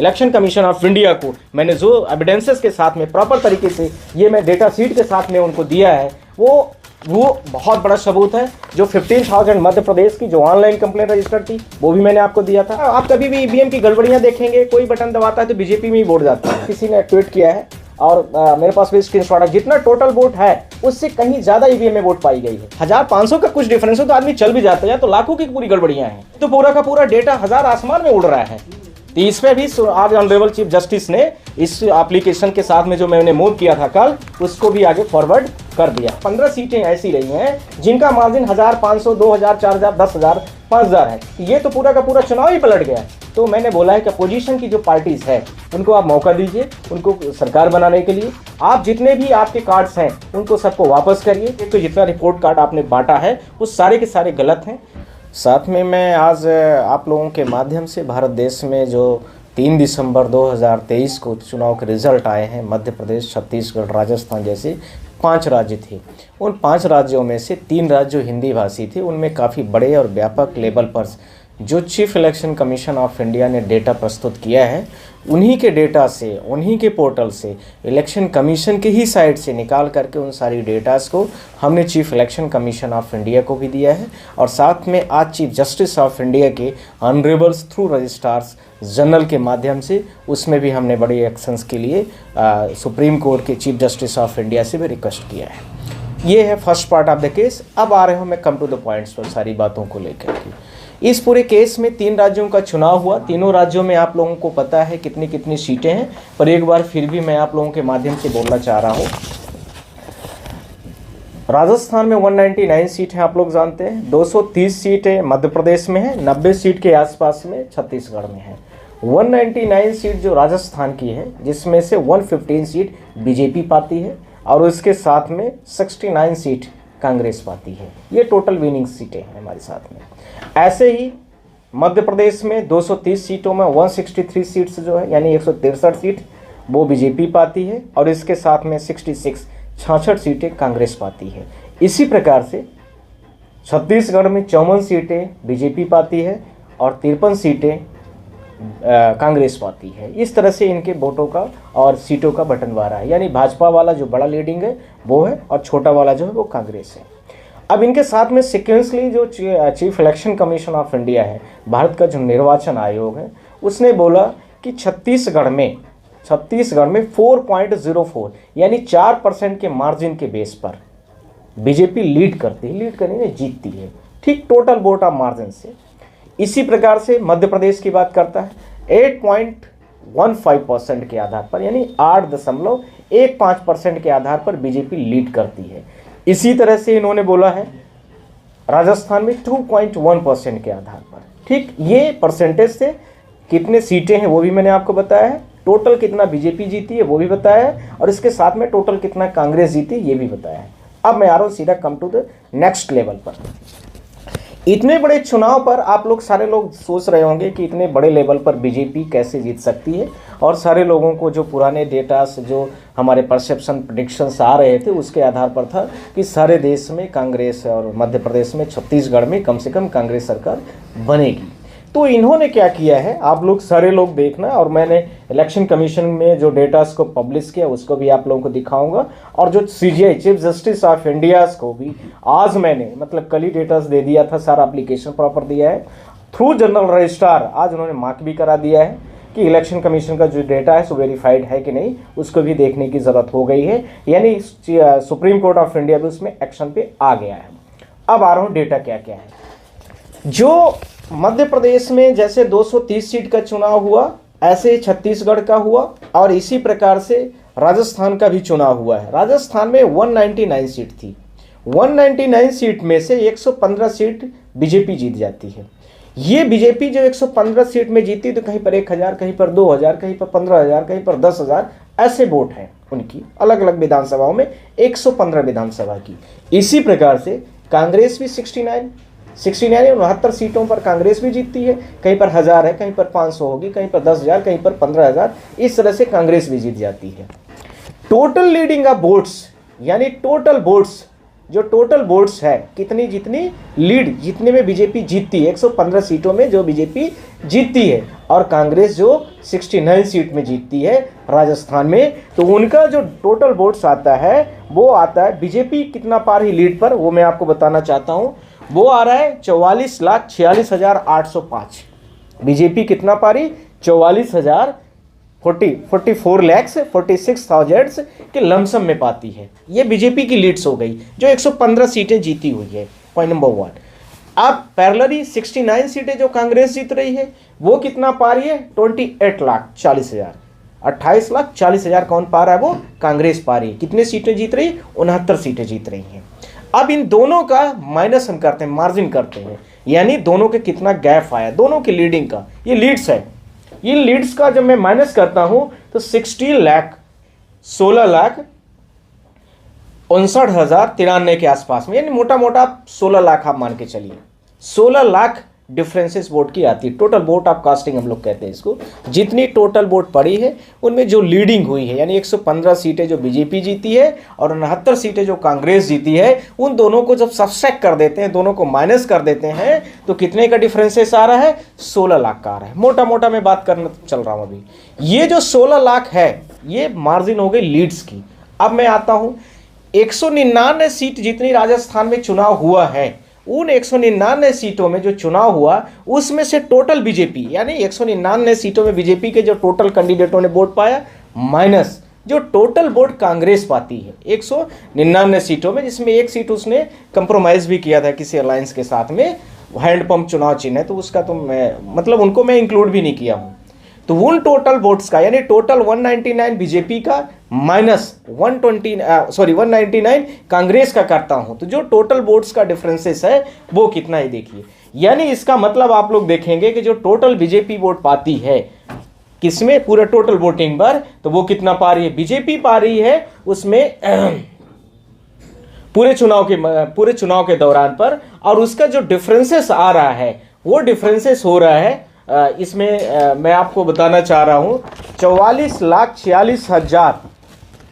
Election commission of India को मैंने जो एविडेंसेस के साथ में प्रॉपर तरीके से ये मैं डेटा शीट के साथ में उनको दिया है, वो बहुत बड़ा सबूत है। जो 15,000 मध्य प्रदेश की जो ऑनलाइन कंप्लेंट रजिस्टर्ड थी वो भी मैंने आपको दिया था। आप कभी भी ईवीएम की गड़बड़ियां देखेंगे, कोई बटन दबाता है तो बीजेपी में ही वोट जाता है, किसी ने ट्वीट किया है और मेरे पास भी स्क्रीनशॉट है। जितना टोटल वोट है उससे कहीं ज्यादा ईवीएम में वोट पाई गई है। 1500 का कुछ डिफरेंस हो तो आदमी चल भी जाता है, तो लाखों की पूरी गड़बड़ियां हैं। तो पूरा का पूरा डेटा हजार आसमान में उड़ रहा है। तो इसमें भी आज ऑनरेबल चीफ जस्टिस ने इस एप्लीकेशन के साथ में जो मैंने मूव किया था कल, उसको भी आगे फॉरवर्ड कर दिया। 15 सीटें ऐसी रही हैं जिनका मार्जिन 1500, 2000, 4000, 10,000, 5,000 है। ये तो पूरा का पूरा चुनाव ही पलट गया। तो मैंने बोला है कि अपोजिशन की जो पार्टीज है उनको आप मौका दीजिए, उनको सरकार बनाने के लिए। आप जितने भी आपके कार्ड्स हैं उनको सबको वापस करिए। तो जितना रिपोर्ट कार्ड आपने बांटा है वो सारे के सारे गलत हैं। साथ में मैं आज आप लोगों के माध्यम से भारत देश में जो 3 दिसंबर 2023 को चुनाव के रिजल्ट आए हैं, मध्य प्रदेश, छत्तीसगढ़, राजस्थान जैसे 5 राज्य थे। उन 5 राज्यों में से 3 राज्य जो हिंदी भाषी थे, उनमें काफ़ी बड़े और व्यापक लेवल पर जो chief election commission of India ने डेटा प्रस्तुत किया है, उन्हीं के डेटा से, उन्हीं के पोर्टल से, इलेक्शन कमीशन के ही साइट से निकाल करके उन सारी डेटास को हमने chief election commission of India को भी दिया है। और साथ में आज चीफ जस्टिस ऑफ इंडिया के ऑनरेबल्स थ्रू रजिस्ट्रार्स जनरल के माध्यम से उसमें भी हमने बड़े एक्शंस के लिए सुप्रीम कोर्ट के चीफ जस्टिस ऑफ इंडिया से भी रिक्वेस्ट किया है। ये है first part of the case. अब आ रहे हो मैं कम टू द पॉइंट्स पर सारी बातों को लेकर के। इस पूरे केस में 3 राज्यों का चुनाव हुआ। तीनों राज्यों में आप लोगों को पता है कितनी कितनी सीटें हैं, पर एक बार फिर भी मैं आप लोगों के माध्यम से बोलना चाह रहा हूँ। राजस्थान में 199 सीट हैं, आप लोग जानते हैं। 230 सीटें मध्य प्रदेश में है, 90 सीट के आसपास में छत्तीसगढ़ में है। 199 सीट जो राजस्थान की है, जिसमें से 115 सीट बीजेपी पाती है और उसके साथ में 69 सीट कांग्रेस पाती है। ये टोटल विनिंग सीटें हैं हमारे साथ में। ऐसे ही मध्य प्रदेश में 230 सीटों में 163 सीट्स जो है, यानी 163 सीट वो बीजेपी पाती है और इसके साथ में 66 सीटें कांग्रेस पाती है। इसी प्रकार से छत्तीसगढ़ में 54 सीटें बीजेपी पाती है और 53 सीटें कांग्रेस पाती है। इस तरह से इनके वोटों का और सीटों का बंटवारा है, यानी भाजपा वाला जो बड़ा लीडिंग है वो है और छोटा वाला जो है वो कांग्रेस है। अब इनके साथ में सिक्वेंसली जो chief election commission of India है, भारत का जो निर्वाचन आयोग है, उसने बोला कि छत्तीसगढ़ में 4.04 यानी 4% के मार्जिन के बेस पर बीजेपी लीड करनी जीतती है, ठीक टोटल वोट ऑफ मार्जिन से। इसी प्रकार से मध्य प्रदेश की बात करता है 8.15% के आधार पर, यानी 8.15% के आधार पर बीजेपी लीड करती है। इसी तरह से इन्होंने बोला है राजस्थान में 2.1% के आधार पर। ठीक ये परसेंटेज से कितने सीटें हैं वो भी मैंने आपको बताया है, टोटल कितना बीजेपी जीती है वो भी बताया है, और इसके साथ में टोटल कितना कांग्रेस जीती ये भी बताया है। अब मैं आ रहा हूँ सीधा come to the next level पर। इतने बड़े चुनाव पर आप लोग सारे लोग सोच रहे होंगे कि इतने बड़े लेवल पर बीजेपी कैसे जीत सकती है, और सारे लोगों को जो पुराने डेटा से जो हमारे परसेप्शन प्रेडिक्शंस आ रहे थे उसके आधार पर था कि सारे देश में कांग्रेस और मध्य प्रदेश में छत्तीसगढ़ में कम से कम कांग्रेस सरकार बनेगी। तो इन्होंने क्या किया है आप लोग सारे लोग देखना, और मैंने इलेक्शन कमीशन में जो डेटास को पब्लिश किया उसको भी आप लोगों को दिखाऊंगा, और जो CGI chief justice of India को भी आज मैंने मतलब कल ही डेटास दे दिया था, सारा एप्लीकेशन प्रॉपर दिया है थ्रू जनरल रजिस्ट्रार। आज उन्होंने मार्क भी करा दिया है कि इलेक्शन कमीशन का जो डेटा है सो वेरीफाइड है कि नहीं, उसको भी देखने की ज़रूरत हो गई है, यानी सुप्रीम कोर्ट ऑफ इंडिया भी उसमें एक्शन पे आ गया है। अब आ रहा हूँ डेटा क्या क्या है। जो मध्य प्रदेश में जैसे 230 सीट का चुनाव हुआ, ऐसे छत्तीसगढ़ का हुआ, और इसी प्रकार से राजस्थान का भी चुनाव हुआ है। राजस्थान में 199 सीट थी, 199 सीट में से 115 सीट बीजेपी जीत जाती है। ये बीजेपी जो 115 सीट में जीती तो कहीं पर 1000, कहीं पर 2000, कहीं पर 15,000, कहीं पर 10,000 ऐसे वोट हैं उनकी अलग अलग विधानसभाओं में, 115 विधानसभा की। इसी प्रकार से कांग्रेस भी 69 69 सीटों पर कांग्रेस भी जीतती है, कहीं पर 1000 है, कहीं पर 500 होगी, कहीं पर 10,000, कहीं पर 15,000, इस तरह से कांग्रेस भी जीत जाती है। टोटल लीडिंग ऑफ वोट्स, यानी टोटल वोट्स, जो टोटल वोट्स है कितनी जितनी लीड जितने में बीजेपी जीतती है, 115 सीटों में जो बीजेपी जीतती है, और कांग्रेस जो 69 सीट में जीतती है राजस्थान में, तो उनका जो टोटल वोट्स आता है वो आता है, बीजेपी कितना पा रही लीड पर वो मैं आपको बताना चाहता हूँ। वो आ रहा है 44,46,805। बीजेपी कितना पा रही, 44,46,000 के लमसम में पाती है। ये बीजेपी की लीड्स हो गई जो 115 सीटें जीती हुई है, पॉइंट नंबर 1। अब पैरेलली 69 सीटें जो कांग्रेस जीत रही है वो कितना पा रही है, 28,40,000। 28,40,000 कौन पा रहा है, वो कांग्रेस पा रही है। कितने सीटें जीत रही है, 69 सीटें जीत रही हैं। अब इन दोनों का माइनस हम करते हैं, मार्जिन करते हैं, यानी दोनों के कितना गैप आया, दोनों की लीडिंग का, ये लीड्स है। ये लीड्स का जब मैं माइनस करता हूं तो 16,59,093 के आसपास में, यानी मोटा मोटा 16 लाख आप मान के चलिए। 16 लाख डिफरेंसेस वोट की आती है। टोटल वोट ऑफ कास्टिंग हम लोग कहते हैं इसको। जितनी टोटल वोट पड़ी है उनमें जो लीडिंग हुई है, यानी 115 सीटें जो बीजेपी जीती है और 69 सीटें जो कांग्रेस जीती है, उन दोनों को जब सब्सट्रैक्ट कर देते हैं, दोनों को माइनस कर देते हैं, तो कितने का डिफरेंसेस आ रहा है, 16 लाख का आ रहा है। मोटा मोटा मैं बात करना चल रहा हूं अभी। ये जो 16 लाख है ये मार्जिन हो गई लीड्स की। अब मैं आता हूं 199 सीट जितनी राजस्थान में चुनाव हुआ है, उन 199 सीटों में जो चुनाव हुआ उसमें से टोटल बीजेपी, यानी 199 सीटों में बीजेपी के जो टोटल कैंडिडेटों ने वोट पाया, माइनस जो टोटल वोट कांग्रेस पाती है 199 सीटों में, जिसमें एक सीट उसने कंप्रोमाइज भी किया था किसी अलायंस के साथ में, हैंडपंप चुनाव चिन्ह है, तो उसका तो मैं मतलब उनको मैं इंक्लूड भी नहीं किया हूं। तो उन टोटल वोट्स का, यानी टोटल 199 बीजेपी का माइनस 199 कांग्रेस का करता हूं, तो जो टोटल वोट्स का डिफरेंसेस है वो कितना है देखिए। यानी इसका मतलब आप लोग देखेंगे कि जो टोटल बीजेपी वोट पाती है किसमें, पूरे टोटल वोटिंग पर, तो वो कितना पा रही है, बीजेपी पा रही है उसमें पूरे चुनाव के दौरान पर, और उसका जो डिफरेंसेस आ रहा है वो डिफरेंसेस हो रहा है इसमें मैं आपको बताना चाह रहा हूं 44,46,000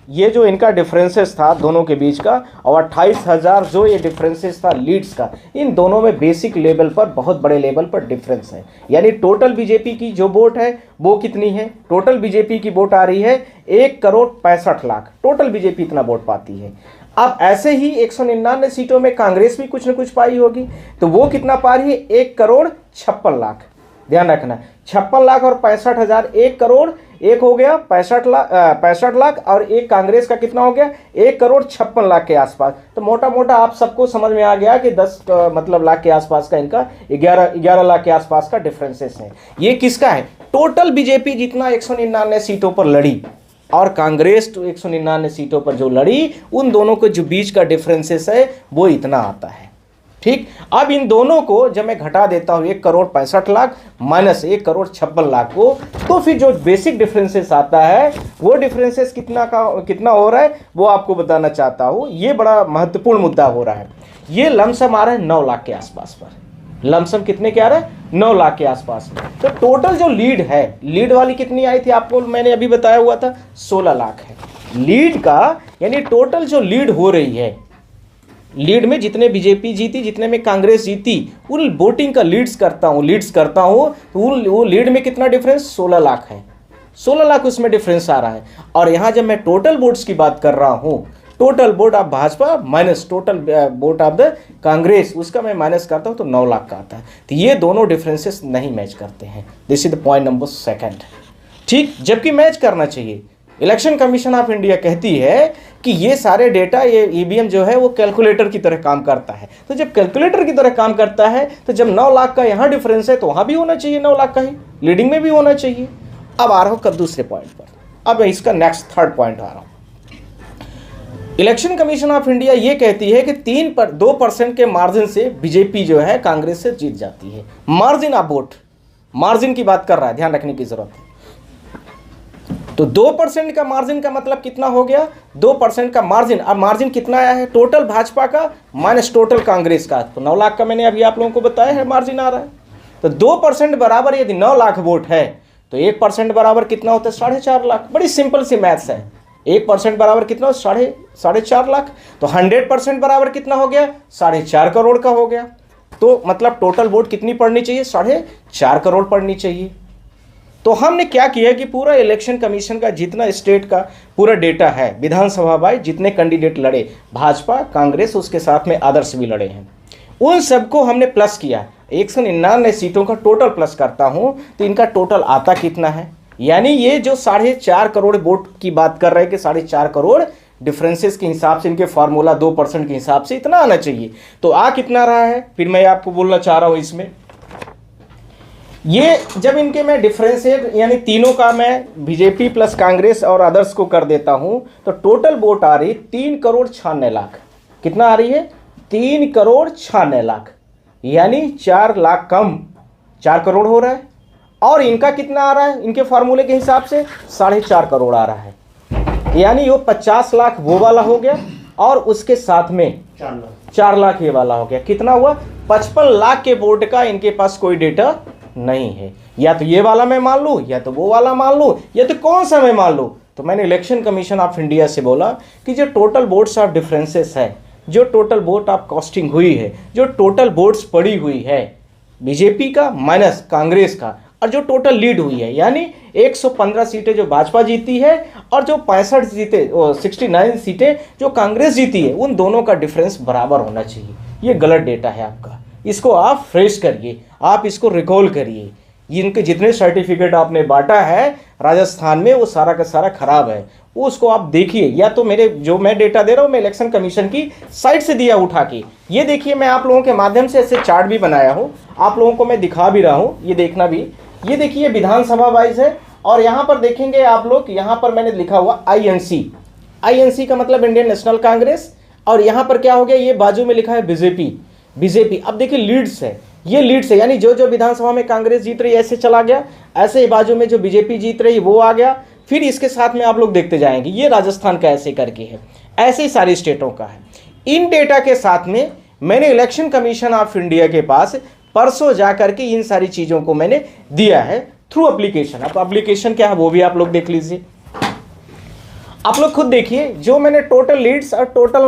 ये जो इनका डिफरेंसेस था दोनों के बीच का, और 28,000 जो ये डिफरेंसेस था लीड्स का, इन दोनों में बेसिक लेवल पर, बहुत बड़े लेवल पर डिफरेंस है। यानी टोटल बीजेपी की जो वोट है वो कितनी है, टोटल बीजेपी की वोट आ रही है 1,65,00,000। टोटल बीजेपी इतना वोट पाती है। अब ऐसे ही 199 सीटों में कांग्रेस भी कुछ न कुछ पाई होगी, तो वो कितना पा रही है, 1,56,00,000। ध्यान रखना, 56 लाख और 65,000, 1 करोड़, एक हो गया 65 लाख, और एक कांग्रेस का कितना हो गया, 1,56,00,000 के आसपास। तो मोटा मोटा आप सबको समझ में आ गया कि 10 मतलब लाख के आसपास का इनका 11 लाख के आसपास का डिफरेंसेस है। ये किसका है, टोटल बीजेपी जितना 199 सीटों पर लड़ी और कांग्रेस तो 199 सीटों पर जो लड़ी, उन दोनों के जो बीच का डिफरेंसेस है वो इतना आता है। ठीक, अब इन दोनों को जब मैं घटा देता हूं 1,65,00,000 माइनस 1,56,00,000 को, तो फिर जो बेसिक डिफरेंसेस आता है वो डिफरेंसेस कितना हो रहा है वो आपको बताना चाहता हूं। ये बड़ा महत्वपूर्ण मुद्दा हो रहा है। ये लमसम आ रहा है 9 लाख के आसपास पर। लमसम कितने के आ रहा है, 9 लाख के आसपास। तो टोटल जो लीड है, लीड वाली कितनी आई थी आपको, मैंने अभी बताया हुआ था 16 लाख है लीड का। यानी टोटल जो लीड हो रही है, लीड में जितने बीजेपी जीती, जितने में कांग्रेस जीती, उन वोटिंग का लीड्स करता हूं तो वो लीड में कितना डिफरेंस, 16 लाख है। 16 लाख उसमें डिफरेंस आ रहा है। और यहां जब मैं टोटल वोट्स की बात कर रहा हूं, total vote of Bhajpa minus total vote of the Congress, उसका मैं माइनस करता हूं तो 9 लाख का आता है। तो ये दोनों डिफरेंसेस नहीं मैच करते हैं। This is the point number 2। ठीक, जबकि मैच करना चाहिए। इलेक्शन कमीशन ऑफ इंडिया कहती है कि ये सारे डेटा, ये ईवीएम जो है वो कैलकुलेटर की तरह काम करता है। तो जब कैलकुलेटर की तरह काम करता है तो जब 9 लाख का यहाँ डिफरेंस है तो वहाँ भी होना चाहिए 9 लाख का ही, लीडिंग में भी होना चाहिए। अब आ रहा हूँ दूसरे पॉइंट पर। अब मैं इसका नेक्स्ट 3rd पॉइंट आ रहा हूँ। इलेक्शन कमीशन ऑफ इंडिया ये कहती है कि 2% के मार्जिन से बीजेपी जो है कांग्रेस से जीत जाती है। मार्जिन ऑफ वोट, मार्जिन की बात कर रहा है, ध्यान रखने की जरूरत है। तो 2% का मार्जिन का मतलब कितना हो गया, 2% का मार्जिन। अब मार्जिन कितना आया है, टोटल भाजपा का माइनस टोटल कांग्रेस का, तो 9 लाख का मैंने अभी आप लोगों को बताया है मार्जिन आ रहा है। तो 2% बराबर यदि 9 लाख वोट है तो 1% बराबर कितना होता है, 4.5 लाख। बड़ी सिंपल सी मैथ्स है। 1% बराबर कितना हो, 4.5 लाख। तो 100% बराबर कितना हो गया, 4.5 करोड़ का हो गया। तो मतलब टोटल वोट कितनी पड़नी चाहिए, 4.5 करोड़ पड़नी चाहिए। तो हमने क्या किया कि पूरा इलेक्शन कमीशन का जितना स्टेट का पूरा डेटा है, विधानसभा वाइज जितने कैंडिडेट लड़े, भाजपा, कांग्रेस, उसके साथ में आदर्श भी लड़े हैं, उन सबको हमने प्लस किया। 199 सीटों का टोटल प्लस करता हूं तो इनका टोटल आता कितना है, यानी ये जो 4.5 करोड़ वोट की बात कर रहे हैं कि 4.5 करोड़ डिफरेंसेस के हिसाब से, इनके फार्मूला 2% के हिसाब से इतना आना चाहिए, तो आ कितना रहा है, फिर मैं आपको बोलना चाह रहा हूं इसमें। ये जब इनके मैं डिफरेंशिएट यानी तीनों का मैं बीजेपी प्लस कांग्रेस और अदर्स को कर देता हूं तो टोटल वोट आ रही 3,96,00,000। कितना आ रही है? 3,96,00,000, यानी 4 लाख कम 4 करोड़ हो रहा है। और इनका कितना आ रहा है? इनके फार्मूले के हिसाब से 4.5 करोड़ आ रहा है, यानी वो 50 लाख वो वाला हो गया और उसके साथ में 4 लाख ये वाला हो गया। कितना हुआ? 55 लाख के वोट का इनके पास कोई डेटा नहीं है। या तो ये वाला मैं मान लूँ, या तो वो वाला मान लूँ, या तो कौन सा मैं मान लूँ। तो मैंने इलेक्शन कमीशन ऑफ इंडिया से बोला कि जो टोटल वोट्स ऑफ डिफरेंसेस है, जो टोटल वोट ऑफ कॉस्टिंग हुई है, जो टोटल वोट्स पड़ी हुई है बीजेपी का माइनस कांग्रेस का, और जो टोटल लीड हुई है, यानी 115 सीटें जो भाजपा जीती है और जो 69 सीटें जो कांग्रेस जीती है, उन दोनों का डिफरेंस बराबर होना चाहिए। ये गलत डेटा है आपका, इसको आप फ्रेश करिए, आप इसको रिकॉल करिए। इनके जितने सर्टिफिकेट आपने बांटा है राजस्थान में वो सारा का सारा खराब है, वो उसको आप देखिए। या तो मेरे जो मैं डेटा दे रहा हूँ मैं इलेक्शन कमीशन की साइट से दिया उठा के, ये देखिए, मैं आप लोगों के माध्यम से ऐसे चार्ट भी बनाया हूँ, आप लोगों को मैं दिखा भी रहा हूँ, ये देखना भी। ये देखिए विधानसभा वाइज है, और यहाँ पर देखेंगे आप लोग, यहाँ पर मैंने लिखा हुआ INC का मतलब इंडियन नेशनल कांग्रेस, और यहाँ पर क्या हो गया, ये बाजू में लिखा है बीजेपी। अब देखिए लीड्स है, ये लीड्स है, यानी जो जो विधानसभा में कांग्रेस जीत रही है ऐसे चला गया, ऐसे ही बाजू में जो बीजेपी जीत रही है वो आ गया, फिर इसके साथ में आप लोग देखते जाएंगे ये राजस्थान का ऐसे करके है, ऐसे ही सारी स्टेटों का है। इन डेटा के साथ में मैंने इलेक्शन कमीशन ऑफ इंडिया के पास परसों जा करके इन सारी चीज़ों को मैंने दिया है थ्रू एप्लीकेशन। अब एप्लीकेशन क्या है वो भी आप लोग देख लीजिए, आप लोग खुद देखिए। जो मैंने टोटल लीड्स और टोटल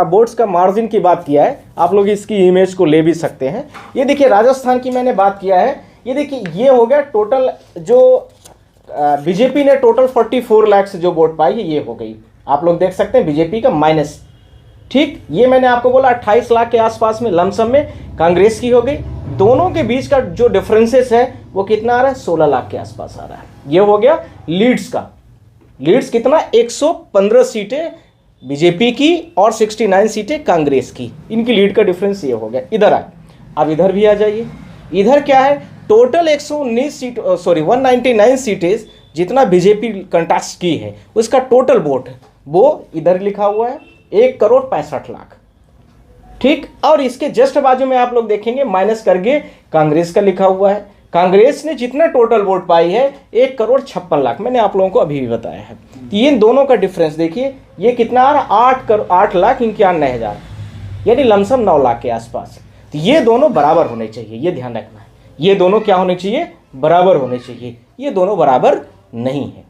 वोट्स का मार्जिन की बात किया है, आप लोग इसकी इमेज को ले भी सकते हैं। ये देखिए राजस्थान की मैंने बात किया है, ये देखिए ये हो गया टोटल, जो बीजेपी ने टोटल 44 लाख से जो वोट पाई है ये हो गई, आप लोग देख सकते हैं बीजेपी का माइनस। ठीक, ये मैंने आपको बोला 28 लाख के आसपास में लमसम में कांग्रेस की हो गई। दोनों के बीच का जो डिफरेंसेस है वो कितना आ रहा है? 16 लाख के आसपास आ रहा है। ये हो गया लीड्स का। लीड्स कितना? 115 सीटें बीजेपी की और 69 सीटें कांग्रेस की, इनकी लीड का डिफरेंस ये हो गया। इधर आए, अब इधर भी आ जाइए। इधर क्या है? टोटल 199 सीटें जितना बीजेपी कंटेस्ट की है उसका टोटल वोट वो इधर लिखा हुआ है 1,65,00,000। ठीक, और इसके जस्ट बाजू में आप लोग देखेंगे माइनस करके कांग्रेस का लिखा हुआ है। कांग्रेस ने जितना टोटल वोट पाई है 1,56,00,000, मैंने आप लोगों को अभी भी बताया है। तो ये दोनों का डिफरेंस देखिए, ये कितना आ रहा? 8,91,000, यानी लमसम 9 लाख के आसपास। तो ये दोनों बराबर होने चाहिए, ये ध्यान रखना है। ये दोनों क्या होने चाहिए? बराबर होने चाहिए। ये दोनों बराबर नहीं है।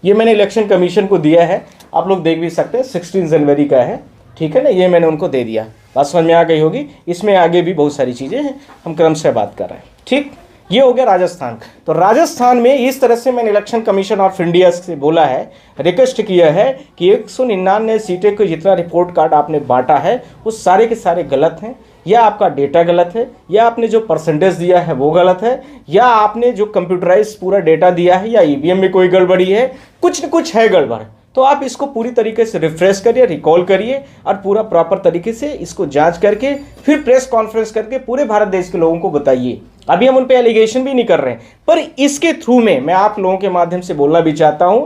ये मैंने इलेक्शन कमीशन को दिया है, आप लोग देख भी सकते हैं, 16 जनवरी का है। ठीक है ना, ये मैंने उनको दे दिया, बात समझ में आ गई होगी। इसमें आगे भी बहुत सारी चीज़ें हैं, हम क्रम से बात कर रहे हैं। ठीक, ये हो गया राजस्थान। तो राजस्थान में इस तरह से मैंने इलेक्शन कमीशन ऑफ इंडिया से बोला है, रिक्वेस्ट किया है कि 199 सीटें को जितना रिपोर्ट कार्ड आपने बांटा है वो सारे के सारे गलत हैं, या आपका डेटा गलत है, या आपने जो परसेंटेज दिया है वो गलत है, या आपने जो कंप्यूटराइज पूरा डेटा दिया है या ईवीएम में कोई गड़बड़ी है, कुछ न कुछ है गड़बड़। तो आप इसको पूरी तरीके से रिफ्रेश करिए, रिकॉल करिए, और पूरा प्रॉपर तरीके से इसको जांच करके फिर प्रेस कॉन्फ्रेंस करके पूरे भारत देश के लोगों को बताइए। अभी हम उन पे एलिगेशन भी नहीं कर रहे हैं, पर इसके थ्रू में मैं आप लोगों के माध्यम से बोलना भी चाहता हूं।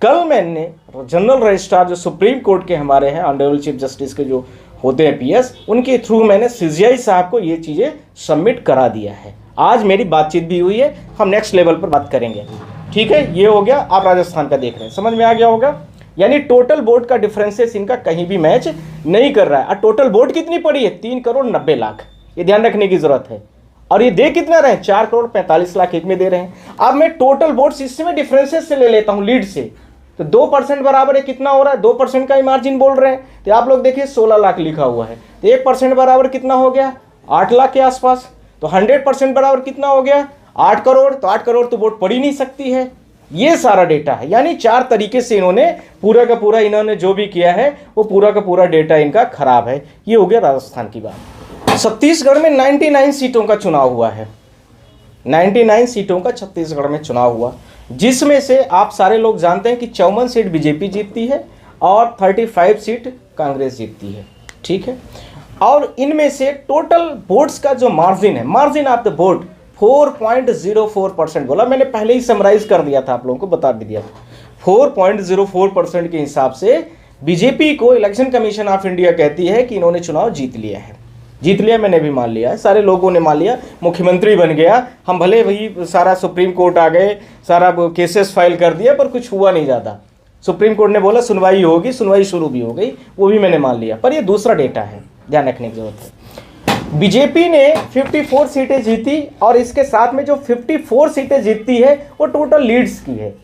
कल मैंने जनरल रजिस्ट्रार जो सुप्रीम कोर्ट के हमारे हैं, ऑनरेबल चीफ जस्टिस के जो होते हैं PS, उनके थ्रू मैंने CJI साहब को ये चीज़ें सबमिट करा दिया है। आज मेरी बातचीत भी हुई है, हम नेक्स्ट लेवल पर बात करेंगे। ठीक है, ये हो गया। आप राजस्थान का देख रहे हैं, समझ में आ गया होगा। यानी टोटल वोट का डिफरेंसेस इनका कहीं भी मैच नहीं कर रहा है। और टोटल वोट कितनी पड़ी है? 3,90,00,000, ये ध्यान रखने की जरूरत है। और ये दे कितना रहे हैं? 4,45,00,000 एक में दे रहे हैं। अब मैं टोटल वोट्स इसमें डिफरेंसेस से ले लेता हूँ, लीड से, तो 2% बराबर है, कितना हो रहा है? 2% का ही मार्जिन बोल रहे हैं। तो आप लोग देखिए 16 लाख लिखा हुआ है, तो 1% बराबर कितना हो गया? 8 लाख के आसपास। तो 100% बराबर कितना हो गया? 8 करोड़, तो 8 करोड़ तो वोट पड़ ही नहीं सकती है। ये सारा डेटा है, यानी 4 तरीके से इन्होंने पूरा का पूरा इन्होंने जो भी किया है वो पूरा का पूरा डेटा इनका खराब है। ये हो गया राजस्थान की बात। छत्तीसगढ़ में 99 सीटों का चुनाव हुआ है, 99 सीटों का छत्तीसगढ़ में चुनाव हुआ, जिसमें से आप सारे लोग जानते हैं कि 54 सीट बीजेपी जीतती है और 35 सीट कांग्रेस जीतती है, ठीक है। और इनमें से टोटल वोट्स का जो मार्जिन है, मार्जिन ऑफ द वोट 4.04% बोला, मैंने पहले ही समराइज कर दिया था, आप लोगों को बता भी दिया था। 4.04% के हिसाब से बीजेपी को इलेक्शन कमीशन ऑफ इंडिया कहती है कि इन्होंने चुनाव जीत लिया है। जीत लिया, मैंने भी मान लिया है, सारे लोगों ने मान लिया, मुख्यमंत्री बन गया। हम भले वही सारा सुप्रीम कोर्ट आ गए, सारा केसेस फाइल कर दिया, पर कुछ हुआ नहीं ज़्यादा। सुप्रीम कोर्ट ने बोला सुनवाई होगी, सुनवाई शुरू भी हो गई, वो भी मैंने मान लिया। पर ये दूसरा डेटा है, ध्यान रखने की जरूरत है। बीजेपी ने 54 सीटें जीती और इसके साथ में जो 54 सीटें जीतती है वो टोटल लीड्स की है,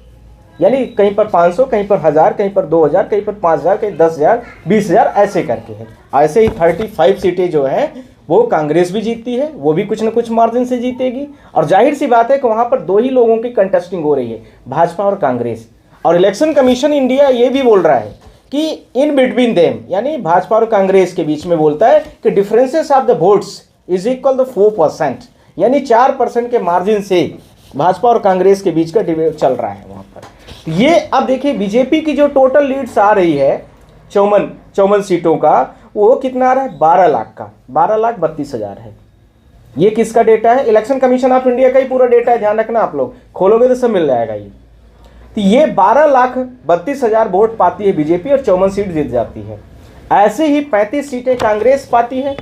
यानी कहीं पर 500, कहीं पर 1000, कहीं पर 2000, कहीं पर 5000, कहीं 10,000, 20,000 ऐसे करके है। ऐसे ही 35 सीटें जो है वो कांग्रेस भी जीतती है, वो भी कुछ न कुछ मार्जिन से जीतेगी। और जाहिर सी बात है कि वहाँ पर 2 ही लोगों की कंटेस्टिंग हो रही है, भाजपा और कांग्रेस। और इलेक्शन कमीशन इंडिया ये भी बोल रहा है कि इन बिटवीन देम, यानी भाजपा और कांग्रेस के बीच में बोलता है कि differences of the votes is equal to 4%, यानी 4% के मार्जिन से भाजपा और कांग्रेस के बीच का डिबेट चल रहा है वहाँ पर। ये अब देखिए बीजेपी की जो टोटल लीड्स आ रही है 54 सीटों का, वो कितना आ रहा है? 12 लाख का, 12,32,000 है। ये किसका डेटा है? इलेक्शन कमीशन ऑफ इंडिया का ही पूरा डेटा है, ध्यान रखना, आप लोग खोलोगे तो सब मिल जाएगा ये। तो ये 12,32,000 वोट पाती है बीजेपी और 54 सीट जीत जाती है। ऐसे ही 35 सीटें कांग्रेस पाती है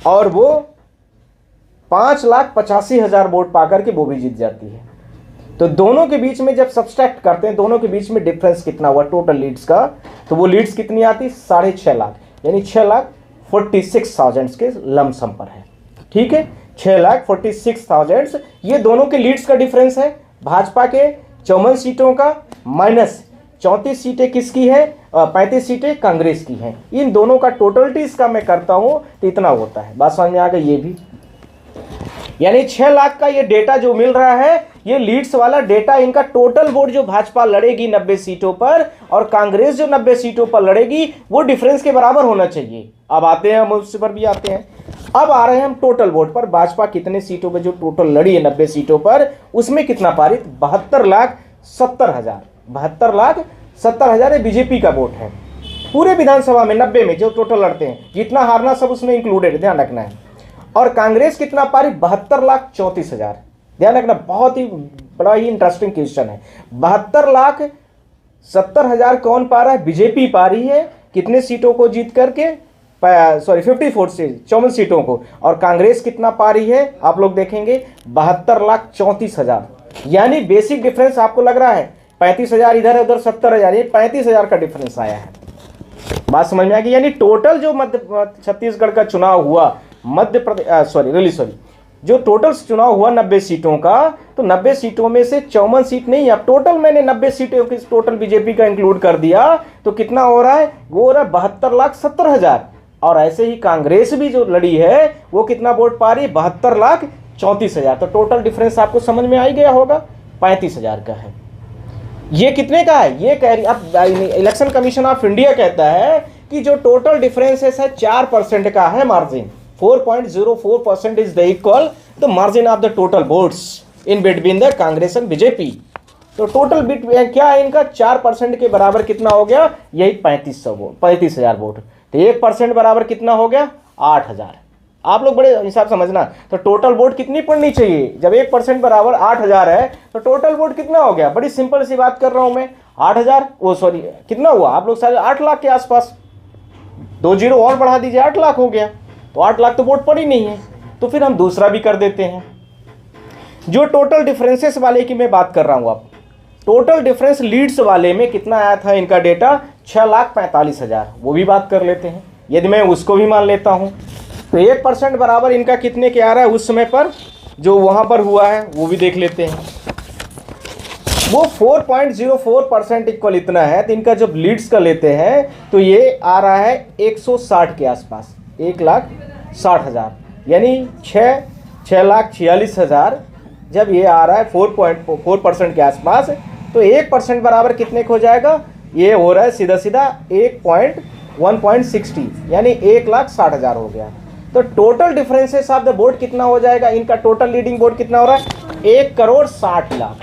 और वो 5,85,000 वोट पाकर के वो भी जीत जाती है। तो दोनों के बीच में जब सब्सट्रैक्ट करते हैं, दोनों के बीच में डिफरेंस कितना हुआ टोटल लीड्स का, तो वो लीड्स कितनी आती? 6.5 लाख, यानी 6,46,000 के लमसम पर है, ठीक है। 6,46,000 ये दोनों के लीड्स का डिफरेंस है। भाजपा के 54 सीटों का माइनस 34 सीटें किसकी है? 35 सीटें कांग्रेस की हैं। इन दोनों का टोटलिटीज का मैं करता हूं तो इतना होता है। बात समझ में आ गई? ये भी यानी 6 लाख का ये डेटा जो मिल रहा है, ये लीड्स वाला डेटा, इनका टोटल वोट जो भाजपा लड़ेगी 90 सीटों पर और कांग्रेस जो 90 सीटों पर लड़ेगी, वो डिफरेंस के बराबर होना चाहिए। अब आते हैं हम उस पर भी आते हैं। अब आ रहे हैं हम टोटल वोट पर। भाजपा कितने सीटों पर जो टोटल लड़ी है 90 सीटों पर, उसमें कितना पारित? 72,70,000। 72,70,000 बीजेपी का वोट है पूरे विधानसभा में 90 में जो टोटल लड़ते हैं, जितना हारना सब उसमें इंक्लूडेड, ध्यान रखना है। और कांग्रेस कितना पारित? 72,34,000। ध्यान रखना, बहुत ही बड़ा ही इंटरेस्टिंग क्वेश्चन है। 72,70,000 कौन पा रहा है? बीजेपी पा रही है। कितने सीटों को जीत करके? 54 से 54 सीटों को। और कांग्रेस कितना पा रही है? आप लोग देखेंगे 72,34,000। यानी बेसिक डिफरेंस आपको लग रहा है 35,000 इधर है, उधर 70,000, ये 35,000 का डिफरेंस आया है। बात समझ में आ गई? यानी टोटल जो छत्तीसगढ़ का चुनाव हुआ, जो टोटल चुनाव हुआ 90 सीटों का, तो 90 सीटों में से 54 सीट नहीं, अब टोटल मैंने 90 सीटों की टोटल बीजेपी का इंक्लूड कर दिया, तो कितना हो रहा है? वो हो रहा है 72,70,000। और ऐसे ही कांग्रेस भी जो लड़ी है वो कितना वोट पा रही है? 72,34,000। तो टोटल डिफरेंस आपको समझ में आ ही गया होगा, 35,000 का है। ये कितने का है? ये कह रही, अब इलेक्शन कमीशन ऑफ इंडिया कहता है कि जो टोटल डिफरेंसेस है 4% का है margin. 4.04% is the equal the margin of the total votes in between the Congress and BJP. तो टोटल बिट क्या है इनका? 4% के बराबर कितना हो गया? यही 35,000 वोट। तो 1% बराबर कितना हो गया? 8,000। आप लोग बड़े हिसाब समझना। तो टोटल वोट कितनी पड़नी चाहिए? जब 1% बराबर 8,000 है तो टोटल वोट कितना हो गया? बड़ी सिंपल सी बात कर रहा हूं मैं। 8,000, कितना हुआ? आप लोग सारे 8 लाख के आसपास, 2 जीरो और बढ़ा दीजिए, 8 लाख हो गया। तो 8 लाख तो वोट पड़ी नहीं है, तो फिर हम दूसरा भी कर देते हैं। जो टोटल डिफरेंसेस वाले की मैं बात कर रहा हूं, अब टोटल डिफरेंस लीड्स वाले में कितना आया था इनका डेटा? 6,45,000। वो भी बात कर लेते हैं, यदि मैं उसको भी मान लेता हूं तो 1% बराबर इनका कितने के आ रहा है उस समय पर जो वहां पर हुआ है, वो भी देख लेते हैं। वो 4.04% इक्वल इतना है। तो इनका जब लीड्स का लेते हैं तो ये आ रहा है 160 के आसपास, 1,60,000, यानी 6,46,000 जब ये आ रहा है 4.4% के आसपास, तो 1% बराबर कितने को हो जाएगा, ये हो रहा है सीधा सीधा 1.60 यानी 1,60,000 हो गया। तो total differences of the vote कितना हो जाएगा, इनका टोटल लीडिंग वोट कितना हो रहा है, 1,60,00,000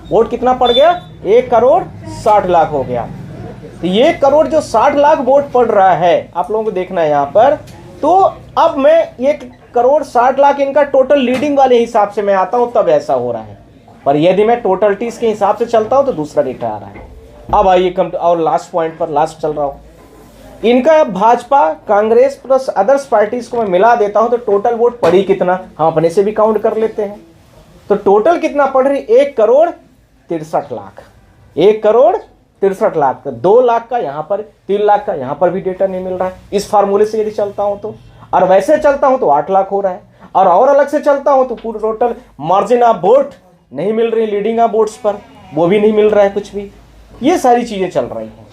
वोट कितना पड़ गया, 1,60,00,000 हो गया। तो ये 1,60,00,000 वोट पड़ रहा है, आप लोगों को देखना है यहाँ पर। तो अब मैं 1,60,00,000 इनका टोटल लीडिंग वाले हिसाब से मैं आता हूँ तब ऐसा हो रहा है, पर यदि मैं टोटलिटीज के हिसाब से चलता हूँ तो दूसरा डेटा आ रहा है। अब आइए और लास्ट पॉइंट पर, लास्ट चल रहा हूँ, इनका Bhajpa Congress plus others parties को मैं मिला देता हूं तो टोटल वोट पड़ी कितना, हम अपने से भी काउंट कर लेते हैं। तो टोटल कितना पड़ रही, 1,63,00,000, 1,63,00,000। तो 2 लाख का यहाँ पर, 3 लाख का यहाँ पर भी डेटा नहीं मिल रहा है इस फार्मूले से यदि चलता हूं तो। और वैसे चलता हूं तो 8 लाख हो रहा है, और अलग से चलता हूं तो पूरा टोटल मार्जिन ऑफ वोट नहीं मिल रही, लीडिंग ऑफ वोट्स पर वो भी नहीं मिल रहा है कुछ भी। ये सारी चीजें चल रही हैं,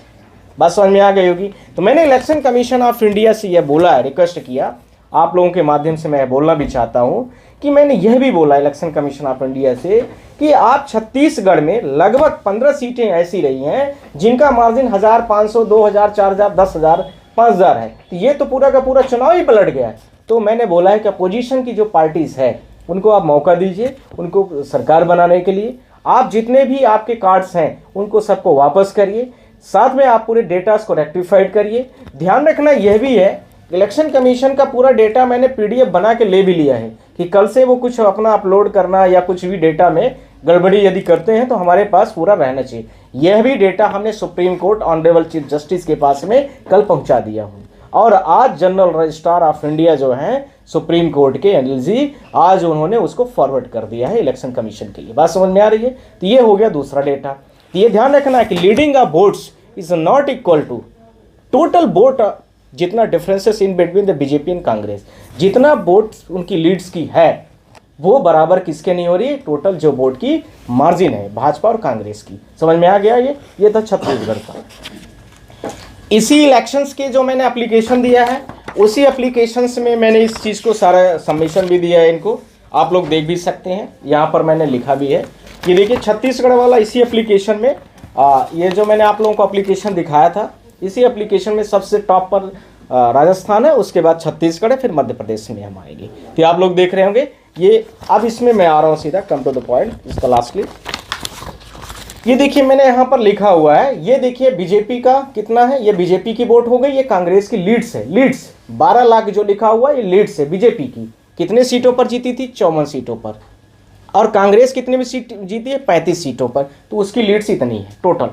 बात समझ में आ गई होगी। तो मैंने इलेक्शन कमीशन ऑफ इंडिया से यह बोला है, रिक्वेस्ट किया, आप लोगों के माध्यम से मैं बोलना भी चाहता हूं कि मैंने यह भी बोला इलेक्शन कमीशन ऑफ इंडिया से कि आप छत्तीसगढ़ में लगभग 15 सीटें ऐसी रही हैं जिनका मार्जिन 1,500, 2,000, 4,000, 10,000, 5,000 है। तो ये तो पूरा का पूरा चुनाव ही पलट गया है। तो मैंने बोला है कि अपोजिशन की जो पार्टीज है उनको आप मौका दीजिए, उनको सरकार बनाने के लिए। आप जितने भी आपके कार्ड्स हैं उनको सबको वापस करिए, साथ में आप पूरे डेटा को रेक्टिफाइड करिए। ध्यान रखना यह भी है, इलेक्शन कमीशन का पूरा डेटा मैंने पीडीएफ बना के ले भी लिया है कि कल से वो कुछ अपना अपलोड करना या कुछ भी डेटा में गड़बड़ी यदि करते हैं तो हमारे पास पूरा रहना चाहिए। यह भी डेटा हमने supreme court honourable chief justice के पास में कल पहुंचा दिया हूँ, और आज जनरल रजिस्ट्रार ऑफ इंडिया जो हैं सुप्रीम कोर्ट के अनिल जी, आज उन्होंने उसको फॉरवर्ड कर दिया है इलेक्शन कमीशन के लिए। बात समझ में आ रही है। तो ये हो गया दूसरा डेटा। तो ये ध्यान रखना है कि leading of votes is not equal to total vote, जितना differences in between the BJP and Congress, जितना वोट उनकी लीड्स की है वो बराबर किसके नहीं हो रही, टोटल जो वोट की मार्जिन है भाजपा और कांग्रेस की। समझ में आ गया। ये था छत्तीसगढ़ का। इसी इलेक्शंस के जो मैंने एप्लीकेशन दिया है उसी एप्लीकेशंस में मैंने इस चीज़ को सारा सबमिशन भी दिया है, इनको आप लोग देख भी सकते हैं, यहाँ पर मैंने लिखा भी है। ये देखिए छत्तीसगढ़ वाला इसी एप्लीकेशन में ये जो मैंने आप लोगों को एप्लीकेशन दिखाया था, इसी एप्लीकेशन में सबसे टॉप पर राजस्थान है, उसके बाद छत्तीसगढ़ है, फिर मध्य प्रदेश में हम आएंगे। तो आप लोग देख रहे होंगे ये। अब इसमें मैं आ रहा हूँ सीधा, कम टू द पॉइंट, इसका लास्टली ये देखिए मैंने यहाँ पर लिखा हुआ है, ये देखिए बीजेपी का कितना है, ये बीजेपी की वोट हो गई, ये कांग्रेस की लीड्स है। लीड्स 12 लाख जो लिखा हुआ है ये लीड्स है बीजेपी की। कितने सीटों पर जीती थी, 54 सीटों पर। और कांग्रेस कितने में सीट जीती है, 35 सीटों पर, तो उसकी लीड्स इतनी है टोटल।